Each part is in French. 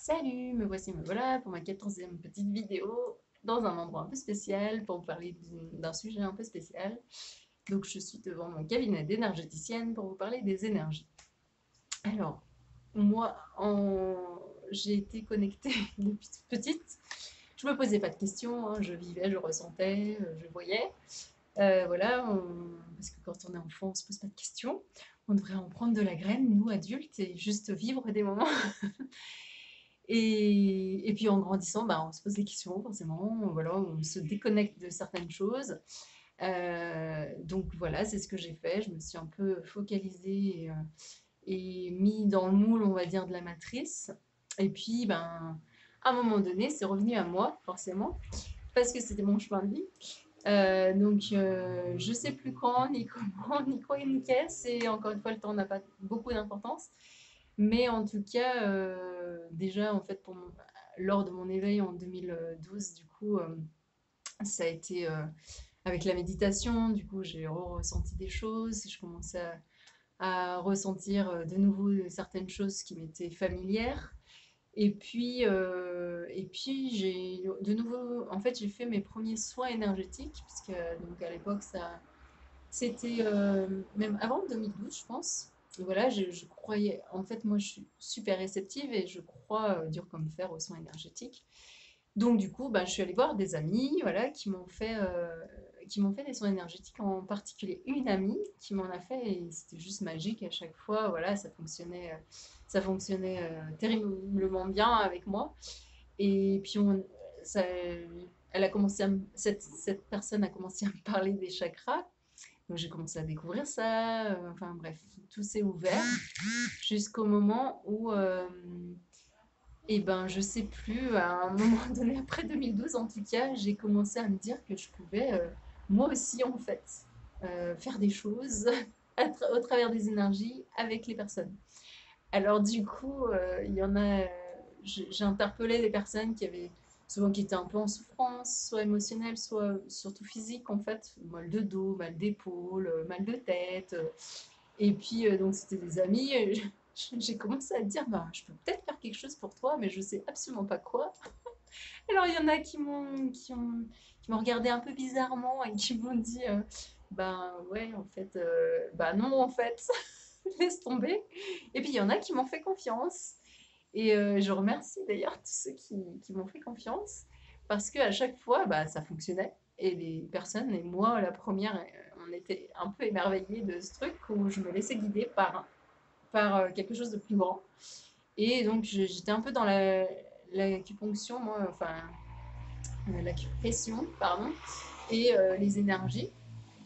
Salut, me voici, me voilà pour ma 14e petite vidéo dans un endroit un peu spécial pour vous parler d'un sujet un peu spécial. Donc je suis devant mon cabinet d'énergéticienne pour vous parler des énergies. Alors, moi, j'ai été connectée depuis toute petite. Je me posais pas de questions, hein, je vivais, je ressentais, je voyais. Voilà, parce que quand on est enfant, on se pose pas de questions. On devrait en prendre de la graine, nous adultes, et juste vivre des moments. Et puis en grandissant, bah, on se pose des questions forcément, voilà, on se déconnecte de certaines choses. Donc voilà, c'est ce que j'ai fait. Je me suis un peu focalisée et mis dans le moule, on va dire, de la matrice. Et puis, ben, à un moment donné, c'est revenu à moi, forcément, parce que c'était mon chemin de vie. Je sais plus quand, ni comment, ni quoi, ni qu'est-ce. Et encore une fois, le temps n'a pas beaucoup d'importance. Mais en tout cas, déjà, en fait, lors de mon éveil en 2012, du coup, ça a été avec la méditation. Du coup, j'ai ressenti des choses. Je commençais à ressentir de nouveau certaines choses qui m'étaient familières. Et puis j'ai de nouveau, en fait, j'ai fait mes premiers soins énergétiques, puisque donc à l'époque, c'était même avant 2012, je pense. Et voilà, je croyais, en fait, moi, je suis super réceptive et je crois dur comme fer aux soins énergétiques. Donc, du coup, bah, je suis allée voir des amis, voilà, qui m'ont fait des soins énergétiques, en particulier une amie qui m'en a fait et c'était juste magique à chaque fois. Voilà, ça fonctionnait terriblement bien avec moi. Et puis, ça, elle a commencé cette personne a commencé à me parler des chakras. Donc j'ai commencé à découvrir ça, enfin bref, tout s'est ouvert jusqu'au moment où, et ben je sais plus, à un moment donné, après 2012 en tout cas, j'ai commencé à me dire que je pouvais, moi aussi en fait, faire des choses au travers des énergies avec les personnes. Alors du coup, il y en a, j'ai interpellé des personnes souvent qui étaient un peu en souffrance, soit émotionnelle, soit surtout physique en fait, mal de dos, mal d'épaule, mal de tête. Et puis donc c'était des amis. J'ai commencé à dire, bah, je peux peut-être faire quelque chose pour toi, mais je sais absolument pas quoi. Alors il y en a qui m'ont regardé un peu bizarrement et qui m'ont dit, ben ouais, en fait, bah non, en fait, laisse tomber. Et puis il y en a qui m'ont fait confiance. Et je remercie d'ailleurs tous ceux qui m'ont fait confiance parce qu'à chaque fois, bah, ça fonctionnait. Et les personnes, et moi la première, on était un peu émerveillés de ce truc où je me laissais guider par quelque chose de plus grand. Et donc j'étais un peu dans l'acupuncture, moi, enfin l'acupression, pardon, et les énergies.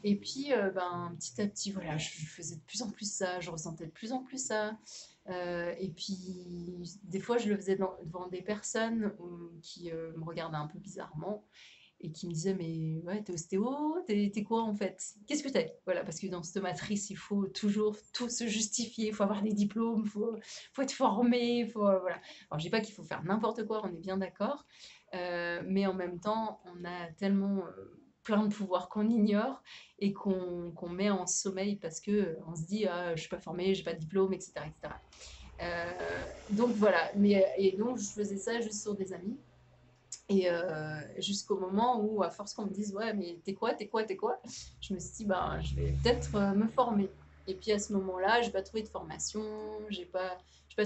Et puis, ben, petit à petit, voilà, je faisais de plus en plus ça, je ressentais de plus en plus ça. Et puis, des fois, je le faisais devant des personnes qui me regardaient un peu bizarrement et qui me disaient, mais ouais, t'es ostéo, t'es quoi en fait? Qu'est-ce que t'es? Voilà, parce que dans cette matrice, il faut toujours tout se justifier, il faut avoir des diplômes, faut être formé, voilà. Alors, je dis pas qu'il faut faire n'importe quoi, on est bien d'accord, mais en même temps, on a tellement plein de pouvoirs qu'on ignore et qu'on met en sommeil parce que on se dit ah, je suis pas formée, j'ai pas de diplôme, etc., etc. Donc voilà, et donc je faisais ça juste sur des amis. Et jusqu'au moment où, à force qu'on me dise, ouais, mais t'es quoi, t'es quoi, t'es quoi, je me suis dit, ben, je vais peut-être me former. Et puis à ce moment-là, j'ai pas trouvé de formation, j'ai pas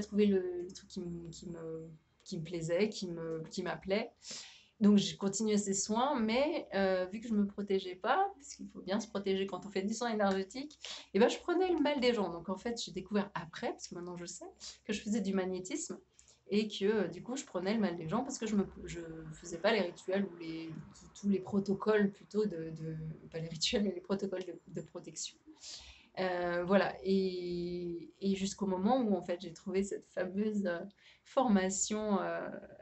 trouvé le truc qui me plaisait, qui m'appelait. Donc j'ai continué ces soins, mais vu que je me protégeais pas, parce qu'il faut bien se protéger quand on fait des soins énergétiques, et ben je prenais le mal des gens. Donc en fait, j'ai découvert après, parce que maintenant je sais, que je faisais du magnétisme et que du coup je prenais le mal des gens parce que je faisais pas les rituels ou tous les protocoles plutôt pas les rituels mais les protocoles de protection. Voilà, et jusqu'au moment où en fait j'ai trouvé cette fameuse formation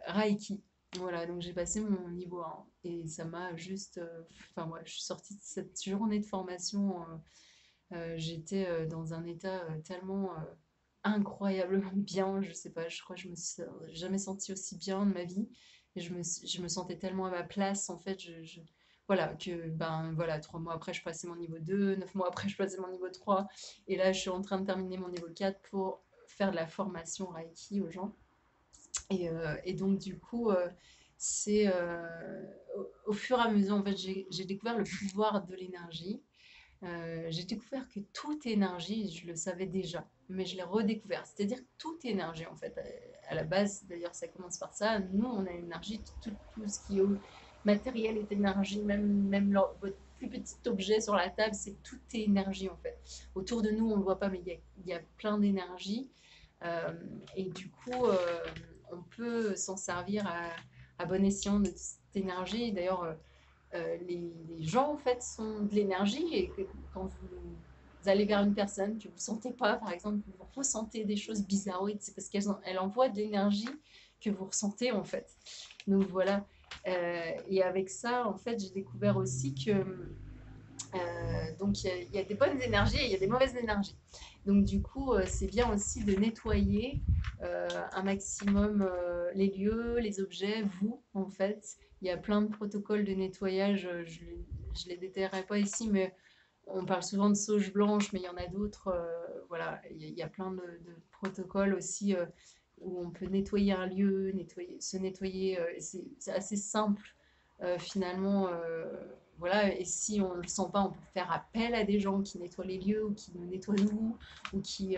Reiki. Voilà, donc j'ai passé mon niveau 1 et ça m'a juste. Enfin, ouais, je suis sortie de cette journée de formation. J'étais dans un état tellement incroyablement bien. Je sais pas, je crois que je me suis jamais sentie aussi bien de ma vie. Et je me sentais tellement à ma place. En fait, voilà, que ben voilà, 3 mois après, je passais mon niveau 2, 9 mois après, je passais mon niveau 3. Et là, je suis en train de terminer mon niveau 4 pour faire de la formation Reiki aux gens. Et donc, du coup, c'est au fur et à mesure, en fait, j'ai découvert le pouvoir de l'énergie. J'ai découvert que toute énergie, je le savais déjà, mais je l'ai redécouvert. C'est-à-dire que toute énergie, en fait, à la base, d'ailleurs, ça commence par ça. Nous, on a une énergie, tout ce qui est matériel est énergie, votre plus petit objet sur la table, c'est tout est énergie, en fait. Autour de nous, on ne le voit pas, mais il y a plein d'énergie. Euh, et du coup, on peut s'en servir à bon escient de cette énergie. D'ailleurs, les gens en fait sont de l'énergie et que quand vous allez vers une personne que vous ne sentez pas, par exemple, vous ressentez des choses bizarroïdes, c'est parce qu'elle envoie de l'énergie que vous ressentez en fait. Donc voilà. Et avec ça, en fait, j'ai découvert aussi que donc il y a des bonnes énergies et il y a des mauvaises énergies. Donc du coup, c'est bien aussi de nettoyer un maximum les lieux, les objets, vous en fait. Il y a plein de protocoles de nettoyage, je ne les détaillerai pas ici, mais on parle souvent de sauge blanche, mais il y en a d'autres. Voilà, il y a plein de protocoles aussi où on peut nettoyer un lieu, se nettoyer. C'est assez simple finalement. Voilà, et si on ne le sent pas, on peut faire appel à des gens qui nettoient les lieux ou qui nous nettoient nous ou qui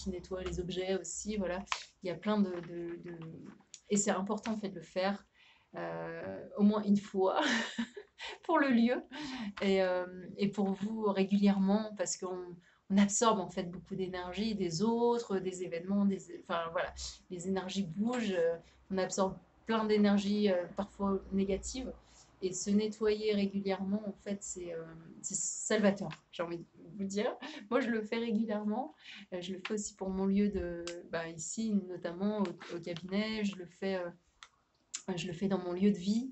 nettoient les objets aussi. Voilà, il y a plein de... Et c'est important en fait de le faire au moins une fois pour le lieu et pour vous régulièrement parce qu'on absorbe en fait beaucoup d'énergie des autres, des événements, enfin voilà, les énergies bougent, on absorbe plein d'énergie parfois négative et se nettoyer régulièrement en fait c'est salvateur, j'ai envie de vous dire. Moi je le fais régulièrement, je le fais aussi pour mon lieu de bah, ici notamment au cabinet, je le fais dans mon lieu de vie,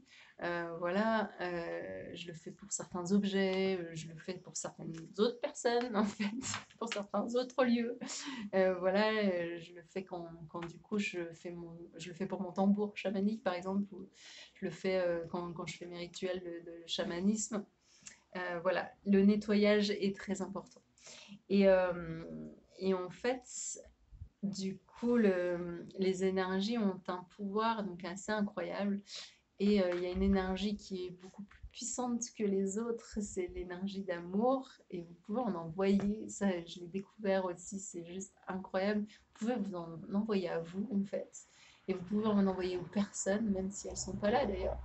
voilà, je le fais pour certains objets, je le fais pour certaines autres personnes, en fait, pour certains autres lieux. Voilà, je le fais quand du coup je le fais pour mon tambour chamanique, par exemple, ou je le fais quand je fais mes rituels de chamanisme. Voilà, le nettoyage est très important. Et, euh, et en fait, du coup, les énergies ont un pouvoir donc assez incroyable. Et il y a une énergie qui est beaucoup plus puissante que les autres, c'est l'énergie d'amour. Et vous pouvez en envoyer, ça je l'ai découvert aussi, c'est juste incroyable. Vous pouvez vous en envoyer à vous en fait. Et vous pouvez en envoyer aux personnes, même si elles ne sont pas là d'ailleurs.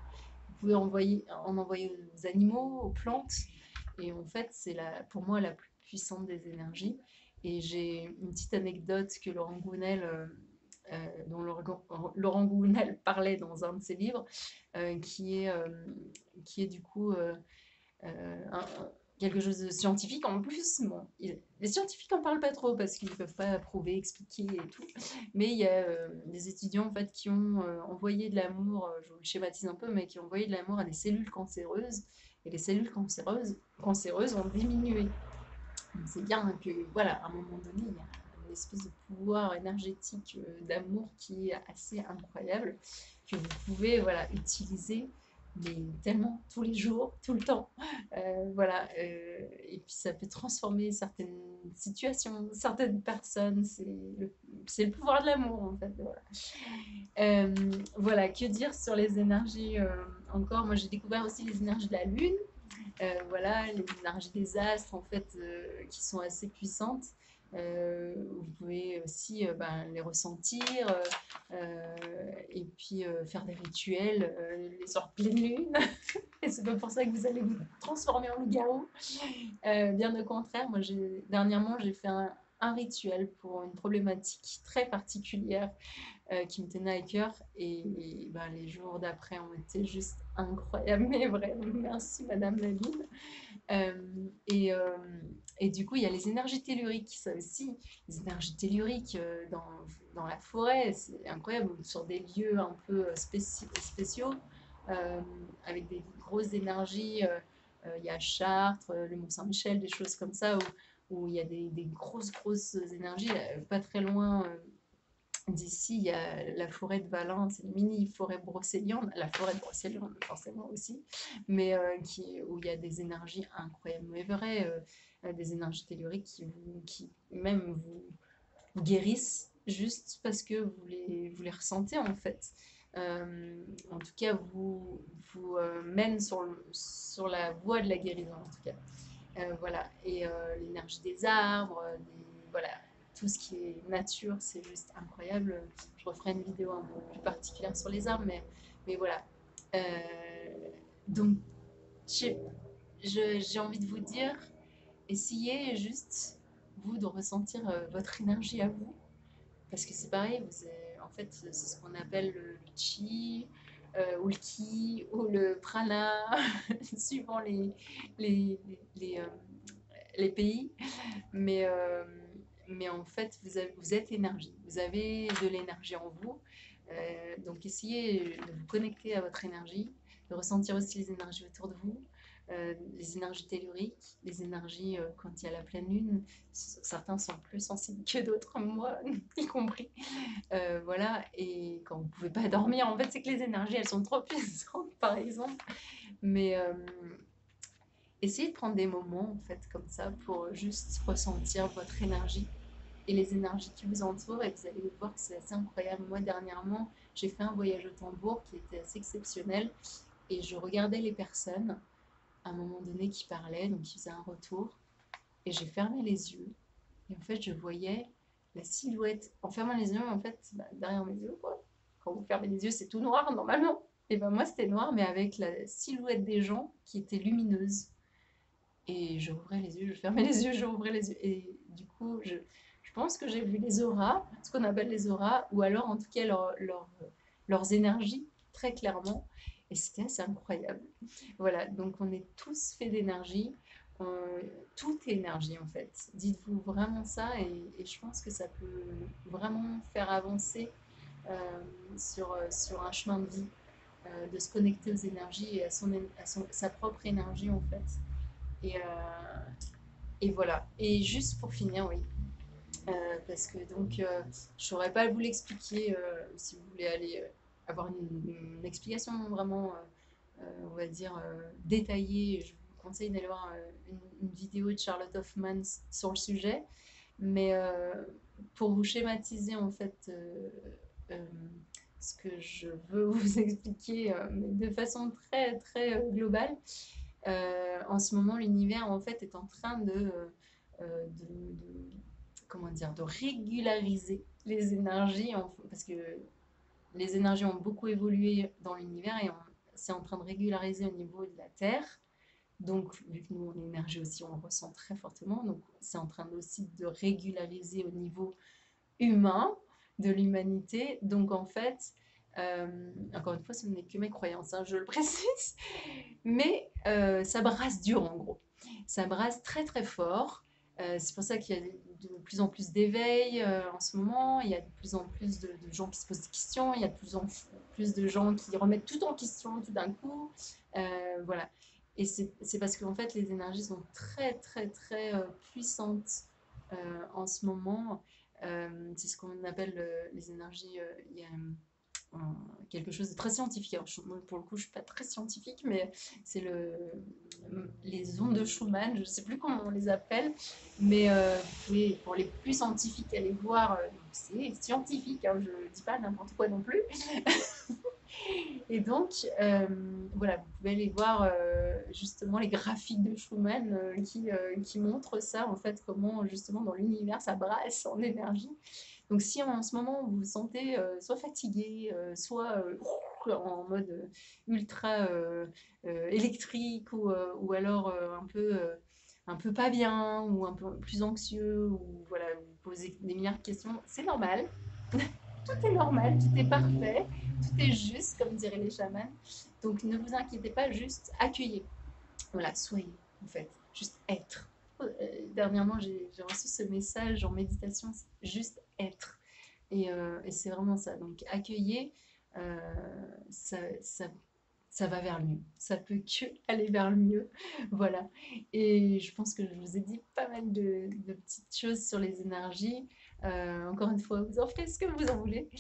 Vous pouvez en envoyer aux animaux, aux plantes. Et en fait, c'est pour moi la plus puissante des énergies. Et j'ai une petite anecdote que Laurent Gounel, dont Laurent Gounel parlait dans un de ses livres, euh, qui, est, euh, qui est du coup quelque chose de scientifique en plus. Bon, les scientifiques n'en parlent pas trop parce qu'ils ne peuvent pas prouver, expliquer et tout. Mais il y a des étudiants en fait, qui ont envoyé de l'amour, je vous le schématise un peu, mais qui ont envoyé de l'amour à des cellules cancéreuses. Et les cellules cancéreuses ont diminué. C'est bien que, voilà, à un moment donné, il y a une espèce de pouvoir énergétique d'amour qui est assez incroyable, que vous pouvez voilà, utiliser mais tellement tous les jours, tout le temps. Voilà, et puis ça peut transformer certaines situations, certaines personnes. C'est le pouvoir de l'amour en fait. Voilà. Euh, voilà, que dire sur les énergies encore. Moi j'ai découvert aussi les énergies de la lune. Voilà, les énergies des astres en fait qui sont assez puissantes. Vous pouvez aussi les ressentir et puis faire des rituels les soirs pleine lune. Et c'est pas pour ça que vous allez vous transformer en loup-garou. Bien au contraire, moi dernièrement j'ai fait un rituel pour une problématique très particulière qui me tenait à cœur. Et ben, les jours d'après ont été juste incroyables. Mais vraiment, merci Madame Laline. Euh, et, euh, et du coup, il y a les énergies telluriques, ça aussi. Les énergies telluriques dans la forêt, c'est incroyable, sur des lieux un peu spéciaux, euh, avec des grosses énergies. Il y a Chartres, le Mont-Saint-Michel, des choses comme ça, où il y a des grosses énergies. Pas très loin d'ici, il y a la forêt de Valin, c'est une mini forêt brocéliande, la forêt de Brocéliande forcément aussi, mais où il y a des énergies incroyables, mais vrai, des énergies telluriques qui même vous guérissent juste parce que vous les ressentez en fait. En tout cas, vous mène sur la voie de la guérison en tout cas. Voilà, et l'énergie des arbres, voilà, tout ce qui est nature, c'est juste incroyable. Je referai une vidéo un peu plus particulière sur les arbres, mais voilà. Euh, donc, j'ai j'ai envie de vous dire, essayez juste, vous, de ressentir votre énergie à vous. Parce que c'est pareil, en fait, c'est ce qu'on appelle le chi, ou le ki, ou le prana, suivant les, les, euh, les pays. Mais, euh, mais en fait, vous êtes énergie. Vous avez de l'énergie en vous. Donc, essayez de vous connecter à votre énergie, de ressentir aussi les énergies autour de vous, les énergies telluriques, les énergies quand il y a la pleine lune. Certains sont plus sensibles que d'autres, moi y compris. Voilà, et quand vous ne pouvez pas dormir, en fait, c'est que les énergies, elles sont trop puissantes, par exemple. Mais essayez de prendre des moments, en fait, comme ça, pour juste ressentir votre énergie et les énergies qui vous entourent, et vous allez voir que c'est assez incroyable. Moi, dernièrement, j'ai fait un voyage au tambour qui était assez exceptionnel, et je regardais les personnes, à un moment donné, qui parlaient, donc qui faisaient un retour, et j'ai fermé les yeux, et en fait, je voyais la silhouette, en fermant les yeux, en fait, bah, derrière mes yeux, quoi. Quand vous fermez les yeux, c'est tout noir, normalement. Et ben moi, c'était noir, mais avec la silhouette des gens qui était lumineuse. Et je rouvrais les yeux, je fermais les yeux, je rouvrais les yeux. Et du coup, je pense que j'ai vu les auras, ce qu'on appelle les auras, ou alors en tout cas leurs énergies, très clairement. Et c'était assez incroyable. Voilà, donc on est tous faits d'énergie. Tout est énergie en fait. Dites-vous vraiment ça, et je pense que ça peut vraiment faire avancer sur un chemin de vie, de se connecter aux énergies et sa propre énergie en fait. Et, et voilà. Et juste pour finir, oui, parce que donc je saurais pas vous l'expliquer si vous voulez aller avoir une explication vraiment, on va dire, détaillée. Je vous conseille d'aller voir une vidéo de Charlotte Hoffman sur le sujet. Mais pour vous schématiser en fait euh, ce que je veux vous expliquer, mais de façon très très globale, en ce moment, l'univers en fait est en train comment dire, de régulariser les énergies, parce que les énergies ont beaucoup évolué dans l'univers, et c'est en train de régulariser au niveau de la Terre. Donc, vu que nous, l'énergie aussi, on le ressent très fortement, donc c'est en train aussi de régulariser au niveau humain de l'humanité. Donc, en fait, encore une fois, ce n'est que mes croyances, hein, je le précise, mais ça brasse dur en gros. Ça brasse très très fort. C'est pour ça qu'il y a de plus en plus d'éveil en ce moment. Il y a de plus en plus de gens qui se posent des questions. Il y a de plus en plus de gens qui remettent tout en question tout d'un coup. Voilà. Et c'est parce qu'en fait, les énergies sont très très très puissantes en ce moment. C'est ce qu'on appelle les énergies. Il y a quelque chose de très scientifique. Alors, moi, pour le coup, je ne suis pas très scientifique, mais c'est les ondes de Schumann, je ne sais plus comment on les appelle, mais vous pouvez, pour les plus scientifiques, aller voir, c'est scientifique, hein, je ne dis pas n'importe quoi non plus. Et donc, voilà, vous pouvez aller voir justement les graphiques de Schumann qui montrent ça, en fait, comment justement dans l'univers ça brasse en énergie. Donc, si en ce moment vous vous sentez soit fatigué, soit en mode ultra électrique, ou alors un peu pas bien, ou un peu plus anxieux, ou voilà, vous posez des milliards de questions, c'est normal. Tout est normal, tout est parfait, tout est juste, comme diraient les chamans. Donc ne vous inquiétez pas, juste accueillez. Voilà, soyez, en fait, juste être. Dernièrement, j'ai reçu ce message en méditation, juste être. Et c'est vraiment ça. Donc accueillez, euh, ça, ça, ça va vers le mieux. Ça peut que aller vers le mieux. Voilà. Et je pense que je vous ai dit pas mal de petites choses sur les énergies. Encore une fois, vous en faites ce que vous en voulez.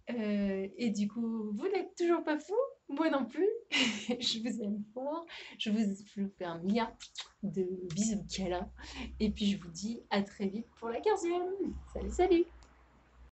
Et du coup, vous n'êtes toujours pas fou, moi non plus. Je vous aime fort. Je vous fais un milliard de bisous câlins. Et puis je vous dis à très vite pour la 15e. Salut, salut!